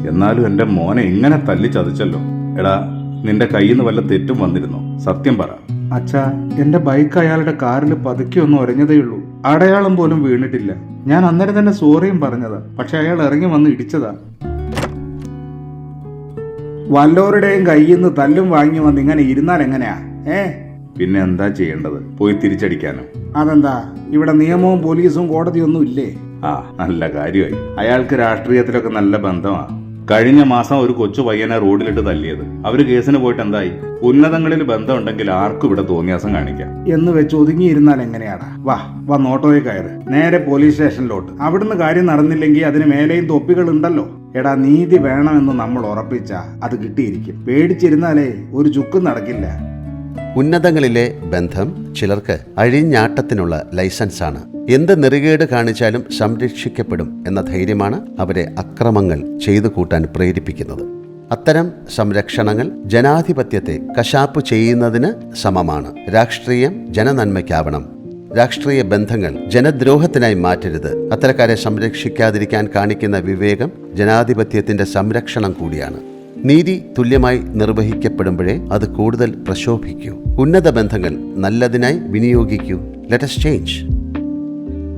എന്നാലും എന്റെ മോനെ ഇങ്ങനെ തല്ലി ചതച്ചല്ലോ. എടാ, നിന്റെ കയ്യിൽ നിന്ന് വല്ല തെറ്റും വന്നിരുന്നോ? സത്യം പറ. അച്ഛാ, എന്റെ ബൈക്ക് അയാളുടെ കാറിൽ പതുക്കെ ഒന്ന് ഉരഞ്ഞതേയുള്ളൂ. അടയാളം പോലും വീണിട്ടില്ല. ഞാൻ അന്നേരം തന്നെ സോറിയും പറഞ്ഞതാ. പക്ഷെ അയാൾ ഇറങ്ങി വന്ന് ഇടിച്ചതാ. വല്ലവരുടെയും കയ്യിൽ നിന്ന് തല്ലും വാങ്ങി വന്ന് ഇങ്ങനെ ഇരുന്നാൽ എങ്ങനെയാ? പിന്നെ എന്താ ചെയ്യേണ്ടത്? പോയി തിരിച്ചടിക്കാനോ? അതെന്താ, ഇവിടെ നിയമവും പോലീസും കോടതിയൊന്നും ഇല്ലേ? ആ, നല്ല കാര്യമായി. അയാൾക്ക് രാഷ്ട്രീയത്തിലൊക്കെ നല്ല ബന്ധമാ. കഴിഞ്ഞ മാസം ഒരു കൊച്ചു പയ്യനെ റോഡിലിട്ട് തല്ലിയത്. അവര് കേസിന് പോയിട്ട് എന്തായി? ഉന്നതങ്ങളിൽ ബന്ധമുണ്ടെങ്കിൽ ആർക്കും ഇവിടെ തോന്നിയാസം കാണിക്കാം എന്ന് വെച്ച് ഒതുങ്ങിയിരുന്നാൽ എങ്ങനെയാടാ? വാ ഓട്ടോയിൽ കയറ്, നേരെ പോലീസ് സ്റ്റേഷനിലോട്ട്. അവിടുന്ന് കാര്യം നടന്നില്ലെങ്കിൽ അതിന് മേലെയും തൊപ്പികൾ ഉണ്ടല്ലോ. എടാ, നീതി വേണമെന്ന് നമ്മൾ ഉറപ്പിച്ചാ അത് കിട്ടിയിരിക്കും. പേടിച്ചിരുന്നാലേ ഒരു ചുക്കും നടക്കില്ല. ഉന്നതങ്ങളിലെ ബന്ധം ചിലർക്ക് അഴിഞ്ഞാട്ടത്തിനുള്ള ലൈസൻസാണ്. എന്ത് നെറികേട് കാണിച്ചാലും സംരക്ഷിക്കപ്പെടും എന്ന ധൈര്യമാണ് അവരെ അക്രമങ്ങൾ ചെയ്തു കൂട്ടാൻ പ്രേരിപ്പിക്കുന്നത്. അത്തരം സംരക്ഷണങ്ങൾ ജനാധിപത്യത്തെ കശാപ്പ് ചെയ്യുന്നതിന് സമമാണ്. രാഷ്ട്രീയം ജനനന്മയ്ക്കാവണം. രാഷ്ട്രീയ ബന്ധങ്ങൾ ജനദ്രോഹത്തിനായി മാറ്റരുത്. അത്തരക്കാരെ സംരക്ഷിക്കാതിരിക്കാൻ കാണിക്കുന്ന വിവേകം ജനാധിപത്യത്തിന്റെ സംരക്ഷണം കൂടിയാണ്. നീതി തുല്യമായി നിർവഹിക്കപ്പെടുമ്പോഴേ അത് കൂടുതൽ പ്രശോഭിക്കൂ. ഉന്നത ബന്ധങ്ങൾ നല്ലതിനായി വിനിയോഗിക്കൂ. Let us change.